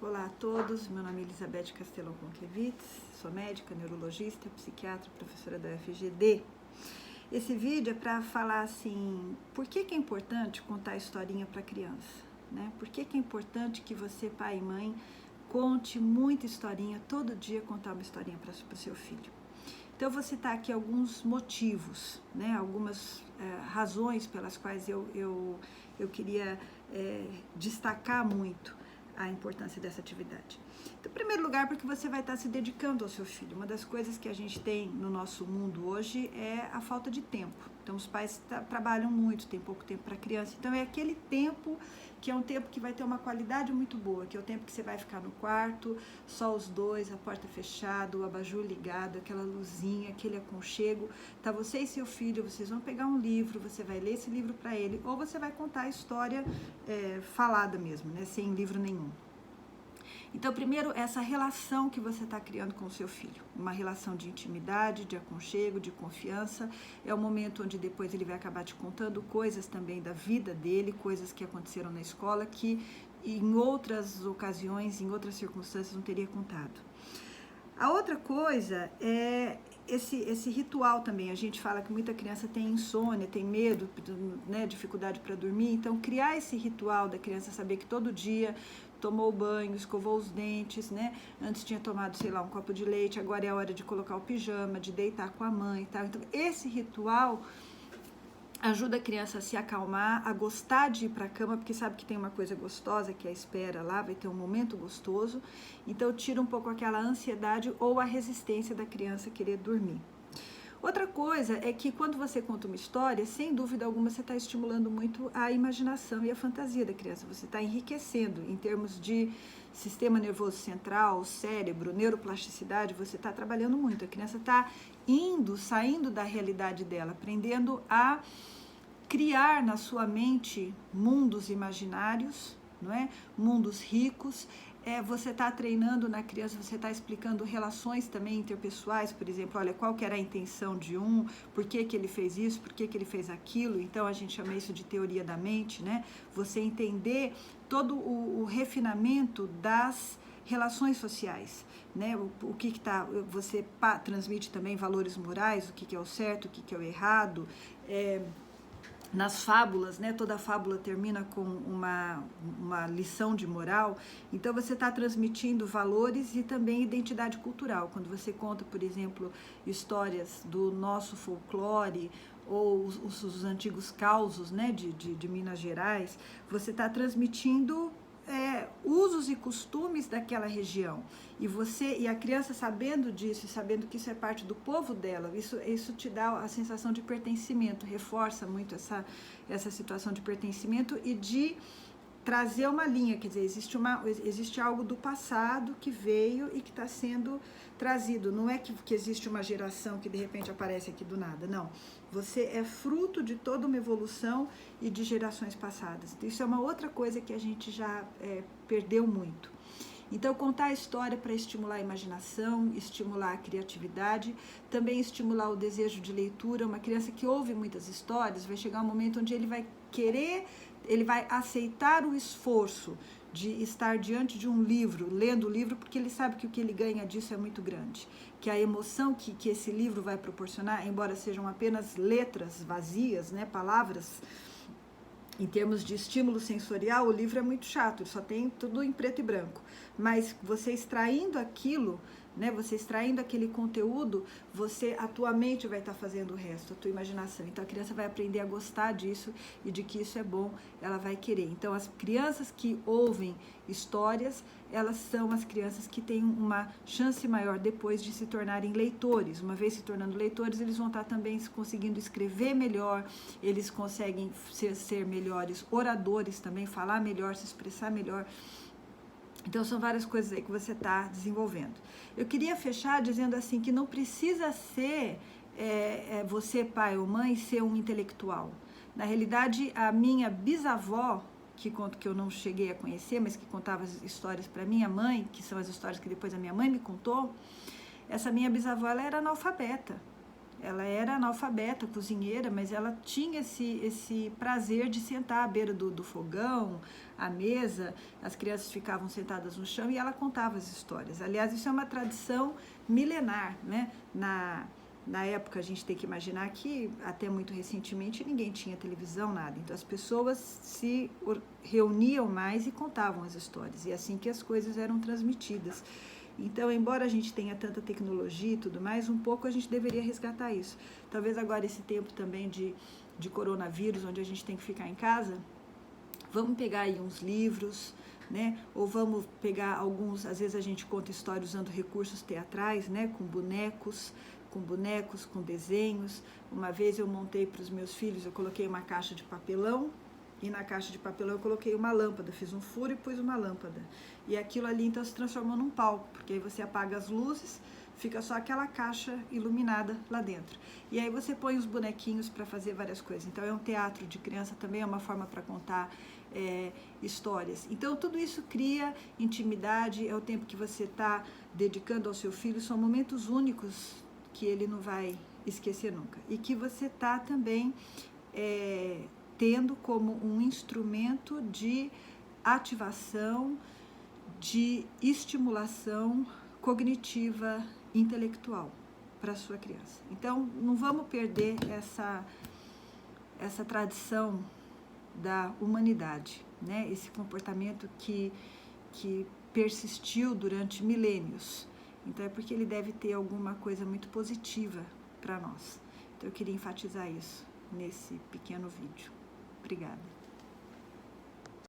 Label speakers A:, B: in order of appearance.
A: Olá a todos, meu nome é Elizabeth Castellon Conquevitz, sou médica, neurologista, psiquiatra, professora da UFGD. Esse vídeo é para falar assim, por que é importante contar historinha para criança, né? Por que é importante que você, pai e mãe, conte muita historinha, todo dia contar uma historinha para o seu filho. Então eu vou citar aqui alguns motivos, né? Algumas razões pelas quais eu queria destacar muito a importância dessa atividade. Então, em primeiro lugar, porque você vai estar se dedicando ao seu filho. Uma das coisas que a gente tem no nosso mundo hoje é a falta de tempo. Então, os pais trabalham muito, tem pouco tempo para a criança. Então, é aquele tempo que é um tempo que vai ter uma qualidade muito boa, que é o tempo que você vai ficar no quarto, só os dois, a porta fechada, o abajur ligado, aquela luzinha, aquele aconchego. Tá você e seu filho, vocês vão pegar um livro, você vai ler esse livro para ele, ou você vai contar a história falada mesmo, né, sem livro nenhum. Então, primeiro, essa relação que você está criando com o seu filho, uma relação de intimidade, de aconchego, de confiança, é o momento onde depois ele vai acabar te contando coisas também da vida dele, coisas que aconteceram na escola que em outras ocasiões, em outras circunstâncias não teria contado. A outra coisa é esse ritual também. A gente fala que muita criança tem insônia, tem medo, né, dificuldade para dormir, então criar esse ritual da criança saber que todo dia tomou banho, escovou os dentes, né? Antes tinha tomado, sei lá, um copo de leite, agora é a hora de colocar o pijama, de deitar com a mãe e tal. Então, esse ritual ajuda a criança a se acalmar, a gostar de ir para a cama, porque sabe que tem uma coisa gostosa, que é a espera lá, vai ter um momento gostoso. Então, tira um pouco aquela ansiedade ou a resistência da criança querer dormir. Outra coisa é que quando você conta uma história, sem dúvida alguma você está estimulando muito a imaginação e a fantasia da criança. Você está enriquecendo em termos de sistema nervoso central, cérebro, neuroplasticidade, você está trabalhando muito. A criança está saindo da realidade dela, aprendendo a criar na sua mente mundos imaginários, não é? Mundos ricos. Você está treinando na criança, você está explicando relações também interpessoais, por exemplo, olha, qual que era a intenção de por que ele fez isso, por que ele fez aquilo, então a gente chama isso de teoria da mente, né? Você entender todo o refinamento das relações sociais, né? O que está, você transmite também valores morais, o que é o certo, o que é o errado, nas fábulas, né? Toda fábula termina com uma lição de moral, então você está transmitindo valores e também identidade cultural. Quando você conta, por exemplo, histórias do nosso folclore ou os antigos causos, né? de Minas Gerais, você está transmitindo usos e costumes daquela região, e a criança sabendo disso, sabendo que isso é parte do povo dela, isso te dá a sensação de pertencimento, reforça muito essa situação de pertencimento e de trazer uma linha, quer dizer, existe algo do passado que veio e que está sendo trazido, não é que existe uma geração que de repente aparece aqui do nada, não, você é fruto de toda uma evolução e de gerações passadas. Então, isso é uma outra coisa que a gente já perdeu muito. Então, contar a história para estimular a imaginação, estimular a criatividade, também estimular o desejo de leitura. Uma criança que ouve muitas histórias, vai chegar um momento onde ele vai aceitar o esforço de estar diante de um livro, lendo o livro, porque ele sabe que o que ele ganha disso é muito grande. Que a emoção que esse livro vai proporcionar, embora sejam apenas letras vazias, né, palavras, em termos de estímulo sensorial, o livro é muito chato, ele só tem tudo em preto e branco. Mas você extraindo aquilo, né, você extraindo aquele conteúdo, a tua mente vai estar fazendo o resto, a tua imaginação. Então a criança vai aprender a gostar disso e de que isso é bom, ela vai querer. Então as crianças que ouvem histórias, elas são as crianças que têm uma chance maior depois de se tornarem leitores. Uma vez se tornando leitores, eles vão estar também conseguindo escrever melhor, eles conseguem ser melhores oradores também, falar melhor, se expressar melhor. Então, são várias coisas aí que você está desenvolvendo. Eu queria fechar dizendo assim, que não precisa ser você, pai ou mãe, ser um intelectual. Na realidade, a minha bisavó, que eu não cheguei a conhecer, mas que contava as histórias para minha mãe, que são as histórias que depois a minha mãe me contou, essa minha bisavó, ela era analfabeta. ela era analfabeta, cozinheira, mas ela tinha esse prazer de sentar à beira do fogão, à mesa, as crianças ficavam sentadas no chão e ela contava as histórias. Aliás, isso é uma tradição milenar, né? Na época, a gente tem que imaginar que, até muito recentemente, ninguém tinha televisão, nada. Então, as pessoas se reuniam mais e contavam as histórias. E assim que as coisas eram transmitidas. Então, embora a gente tenha tanta tecnologia e tudo mais, um pouco a gente deveria resgatar isso. Talvez agora, esse tempo também de coronavírus, onde a gente tem que ficar em casa, vamos pegar aí uns livros, né? Ou vamos pegar alguns, às vezes a gente conta história usando recursos teatrais, né? Com bonecos, com desenhos. Uma vez eu montei para os meus filhos, eu coloquei uma caixa de papelão, e na caixa de papelão eu coloquei uma lâmpada, fiz um furo e pus uma lâmpada. E aquilo ali então se transformou num palco, porque aí você apaga as luzes, fica só aquela caixa iluminada lá dentro. E aí você põe os bonequinhos para fazer várias coisas. Então é um teatro de criança também, é uma forma para contar histórias. Então tudo isso cria intimidade, é o tempo que você está dedicando ao seu filho, são momentos únicos que ele não vai esquecer nunca. E que você está também tendo como um instrumento de ativação, de estimulação cognitiva, intelectual para a sua criança. Então, não vamos perder essa tradição da humanidade, né? Esse comportamento que persistiu durante milênios. Então, é porque ele deve ter alguma coisa muito positiva para nós. Então, eu queria enfatizar isso nesse pequeno vídeo. Obrigada.